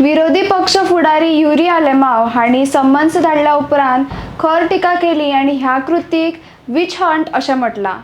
विरोधी पक्ष फुडारी युरी आलेमाव हांणी समन्स धाडल्या उपरांत खर टिका केली आणि ह्या कृतीक विच हंट अशें म्हटलां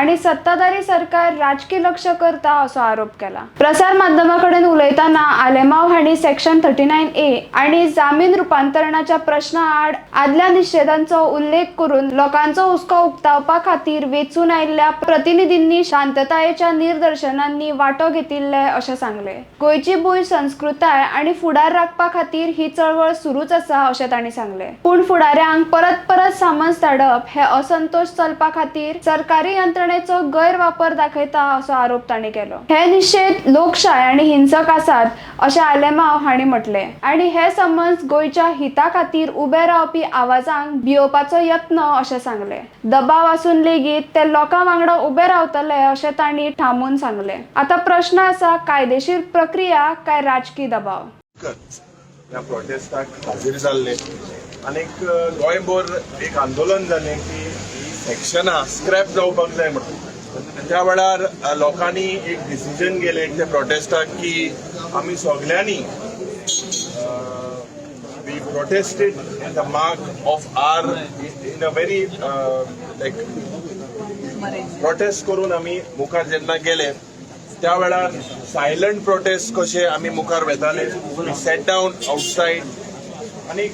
आणि सत्ताधारी सरकार राजकीय लक्ष करता असो आरोप केला। प्रसार माध्यमांकडेन उलयतना आलेमाव हांणी सेक्शन 39A आणि जामीन रूपांतरणाच्या प्रश्ना आड आदल्या निषेधांचो उल्लेख करून लोकांचो हुस्को उक्तावपा खातीर वेचून आयिल्ल्या प्रतिनिधींनी शांततायेच्या निदर्शनांनी वांटो घेतिल्ले अशें सांगले। गोंयची भूंय संस्कृताय आणि फुडार राखपा खातीर ही चळवळ सुरूच आसा अशें तांणी सांगले। पूण फुडाऱ्यांक परत परत सामन्स धाडप हे असंतोष चलपा खातीर सरकारी यंत्रणेचो गैरवापर दाखयता असो आरोप तांणी केलो। हे निषेध लोकशाय आणि हिंसक आसात अशें आलेमाव हांणी म्हटले आणि हे समन्स गोंयच्या हिता खातीर उबे रावपी आवाजांक भियोवपाचो यत्न अशें सांगले। दबाव आसून लेगीत ते लोकां वांगडा उबे रावतले अशें तांणी ठामून सांगले। आता प्रश्न आसा, कायदेशीर प्रक्रिया काय राजकीय दबाव? ह्या प्रोटेस्टाक हाजीर जाल्ले आनी गोंयभर एक आंदोलन जालें की सेक्शनां स्क्रॅप जावपाक जाय म्हणून। त्या वेळार लोकांनी एक डिसिजन घेलें त्या प्रोटेस्टाक की आमी सगळ्यांनी we protested in the mark of are in a very like protest करून आमी मुखार जेन्ना गेले त्या वेळार सायलंट प्रोटेस्ट कशे आमी मुखार वेताले। वी सॅट डावन आउटसाइड आनी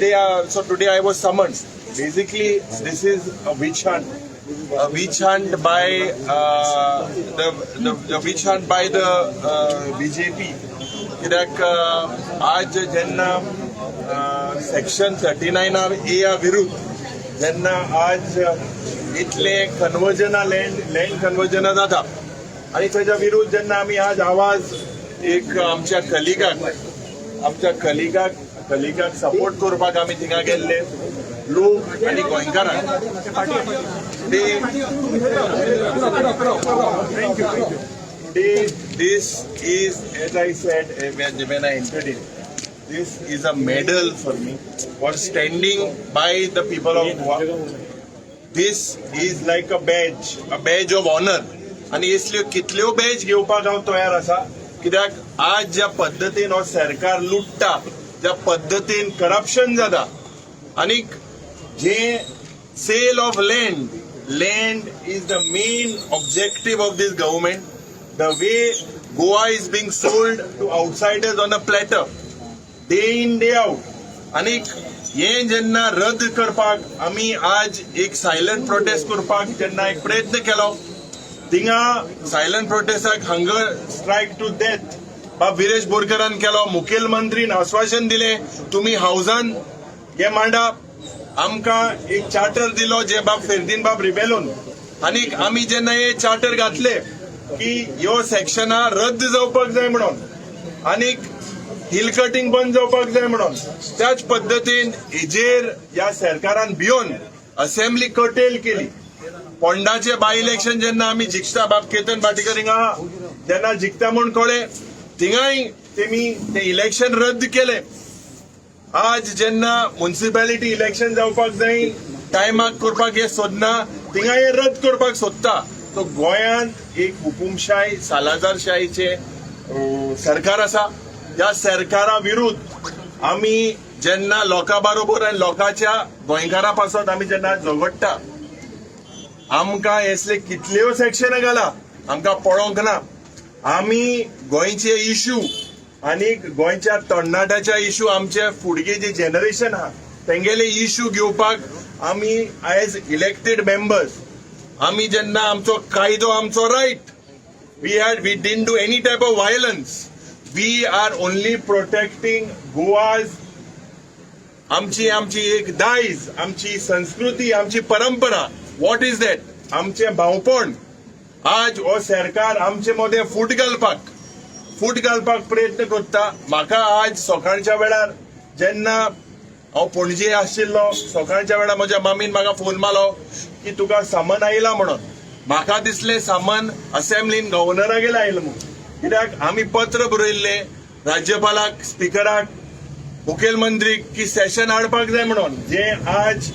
they are so today I was summons. Basically, this is a witch hunt by the witch hunt by the BJP. कित्याक आज जेन्ना सेक्शन 39A विरुद्ध जेन्ना आज इतले कन्वर्जना लँड कन्वर्जना जाता आणि त्याच्या विरुद्ध जेन्ना आमी आज आवाज एक आमच्या कलिगाक सपोर्ट करपाक आमी थिंगा गेल्ले लोक आणि गोंयकारांक this is, as I said when I entered in, this is a medal for me for standing by the people of Goa. This is like a badge of honor. आणि इसल्यो कितल्यो बॅज घेवपाक हांव तयार आसा कित्याक आज ज्या पद्दतीन हो सरकार लुटता, ज्या पद्दतीन करप्शन जाता आणि जे sale of land is the main objective of this government. The way Goa is being sold to outsiders on a platter day in day out. आणि हे जेन्ना रद्द करपाक आमी आज एक सायलंट प्रोटेस्ट करपाक जेन्ना एक प्रयत्न केलो थिंगा सायलंट प्रोटेस्टाक हंगर स्ट्रायक टू डेथ बाब विरेश बोरकरान केलो। मुखेलमंत्रीन आश्वासन दिले तुम्ही हाऊसान हे मांडा, आमकां एक चार्टर दिलो जे बाब फेर्दीन बाब रिबेलोन आनी आमी जेन्ना हे चार्टर घातले की ह्यो सेक्शनां रद्द जावपाक जाय म्हणून आनी हिल कटिंग बंद जावपाक जाय म्हणून त्याच पद्दतीन हेजेर ह्या सरकारान भियोन असेंब्ली कर्टेल केली। पोंडाचे बाय इलेक्शन जेन्ना आमी जिखता बाब केतन भाटीकर हिंगा जेन्ना जिखता म्हूण कळ्ळें थिंगाय तेमी ते इलेक्शन रद्द केले। आज जेन्ना म्युनिसिपॅलिटी इलेक्शन जावपाक जाय टायमाक करपाक हे सोदना थिंगा हे रद्द करपाक सोदता। सो गोंयांत एक हुकुमशाही सालाजारशाहीचे सरकार आसा। ह्या सरकारा विरुद्ध आमी जेन्ना लोकां बरोबर आनी लोकांच्या गोंयकारां पासत आमी जेन्ना झगडटा आमकां हेसले कितल्यो सेक्शनां घाला आमकां पळोवंक ना। आमी गोंयचे इश्यू आणि गोंयच्या तरणाट्याच्या इश्यू आमचे फुडगे जे जनरेशन आहा तेंगेले इश्यू घेवपाक आमी एज इलेक्टेड मेंबर्स आमी जेन्ना आमचो कायदो आमचो right we didn't do any type of violence. We are only protecting Goa's आमची एक दायज, आमची संस्कृती, आमची परंपरा। What is that? आमचे भावपण। आज हो सरकार आमचे मदें फूट घालपाक प्रयत्न करता। म्हाका आज सकाळच्या वेळार जेन्ना हांव पणजे आशिल्लो सकाळच्या वेळार म्हज्या मामीन म्हाका फोन मारलो की तुका सामन आयला म्हणून। म्हाका दिसलें सामन असेंब्लीन गव्हर्नरागेर आयलां म्हणून कित्याक आमी पत्र बरयल्ले राज्यपालाक, स्पिकराक, मुखेलमंत्रीक की सेशन हाडपाक जाय म्हणून जे आज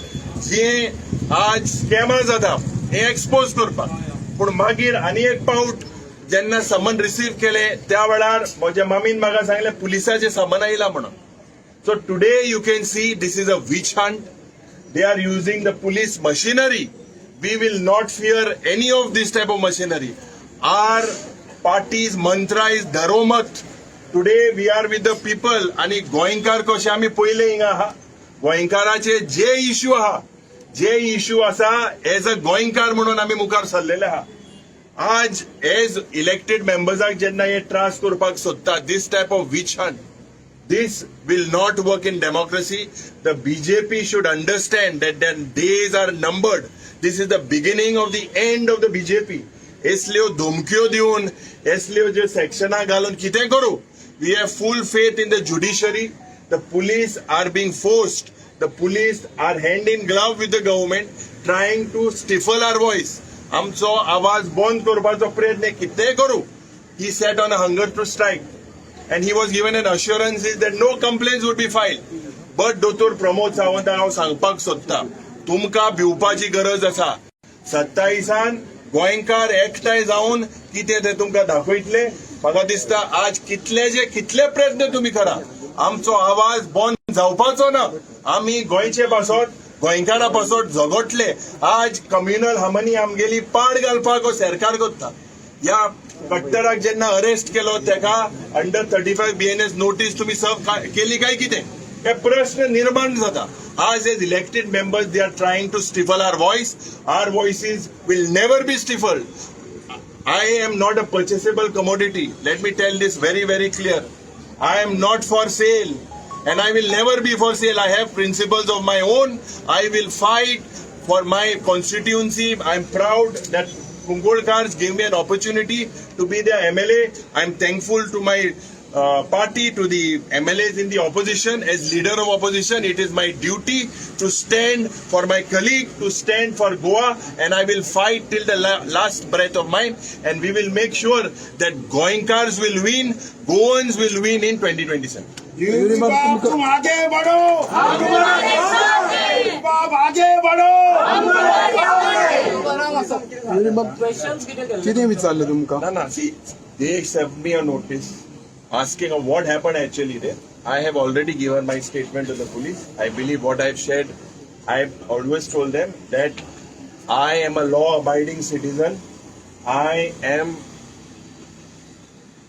स्कॅमां जाता हे एक्सपोज करपाक। पूण मागीर आनी एक पावट जेन्ना समन रिसीव्ह केले त्या वेळार म्हज्या मम्मीन म्हाका सांगलें पुलिसाचें समन आयला म्हणून. So today you can see this is a witch hunt. They are using the police machinery. We will not fear any of this type of machinery. Our party's mantra is Dharomat. Today we are with the people. आणि गोंयकार कशे आमी पयले हिंगा आहा. गोंयकाराचे जे issue आसा as a गोंयकार म्हणून आमी मुखार सरलेले आहा. आज एज इलेक्टेड मेंबर्साक जेन्ना हे त्रास करपाक सोदता this type of witch hunt, this will not work in democracy. The BJP should understand that their days are numbered. This is the beginning of the end of the BJP. इसलिए धमकियों दिवन, इसलिए जो सेक्शना घालून कितें करू? We have full faith in the judiciary. The police are being forced. The police are hand in glove with the government, trying to stifle our voice. आमचो आवाज बंद करपाचो प्रयत्न कितें करू? He sat on a hunger to strike. And he was given an assurance that no complaints would be filed. But Dr. Pramod Sawant हांव सांगपाक सोदता, तुमकां भिवपाची गरज आसा. 27 गोंयकार एकठांय जावन कितें तें तुमकां दाखयतले. म्हाका दिसता आज कितले प्रयत्न तुमी करा, आमचो आवाज बंद जावपाचो ना. आमी गोंयचे पासत गोंयकारा पासत झगडटले. आज कम्युनल हार्मनी आमगेली पाड घालपाक हो सरकार करता. या कट्टराक जेन्ना अरेस्ट केलो तेका अंडर 35 BNS नोटीस तुम्ही सर्व केली काय कितें? हे प्रश्न निर्माण जाता. आज as elected members they are trying to stifle our voice. Our voices will never be stifled. I am not a purchasable commodity. Let me tell this very, very clear. I am not for sale and I will never be for sale. I have principles of my own. I will fight for my constituency. I am proud that Kungolkars gave me an opportunity to be their MLA. I am thankful to my party, to the MLAs in the opposition. As leader of opposition, it is my duty to stand for my colleague, to stand for Goa, and I will fight till the last breath of mine. And we will make sure that Goenkars will win, Goans will win in 2027. तुम आगे बढ़ो, आगे बढ़ो. कितें विचारलं तुमकां? No, see, they sent me a notice asking of what happened actually there. I have already given my statement to the police. I believe what I've shared, I've always told them that I am a law-abiding citizen. I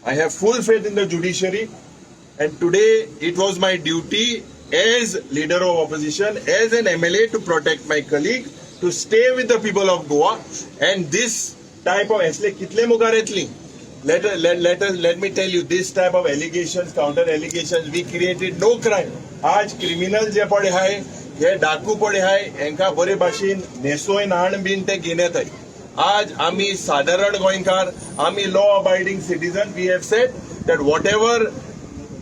have full faith in the judiciary. And today it was my duty as leader of opposition, as an MLA, to protect my colleague, to stay with the people of Goa. And this type of kitle mugar etli. Let me tell you, this type of allegations, counter allegations, we created no crime. आज criminal जे पडे हाय, हे डाकू पडे हाय, Enka बरे भाशेन नेसोय नाण bin ते घेण्यात आहे. आज आम्ही साधारण गोंयकार, आम्ही law abiding citizen. We have said that whatever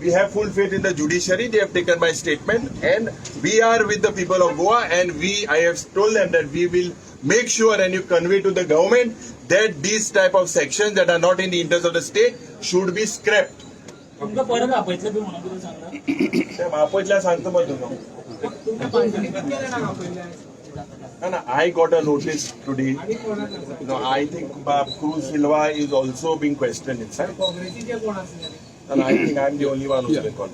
we have full faith in the judiciary. They have taken my statement, and we are with the people of Goa. And I have told them that we will make sure, and you convey to the government, that these type of sections that are not in the interest of the state should be scrapped. तुमकां परत आपयतले बी म्हणून कितें सांगता? ते आपयतल्या सांगता मग तुका. No, I got a notice today. I think Cruz Silva is also being questioned inside. And I think I'm the only one who's been called.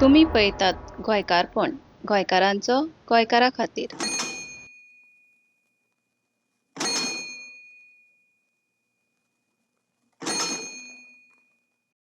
तुम्ही पळयतात गोंयकारपण, गोंयकारांचो गोंयकारा खातीर.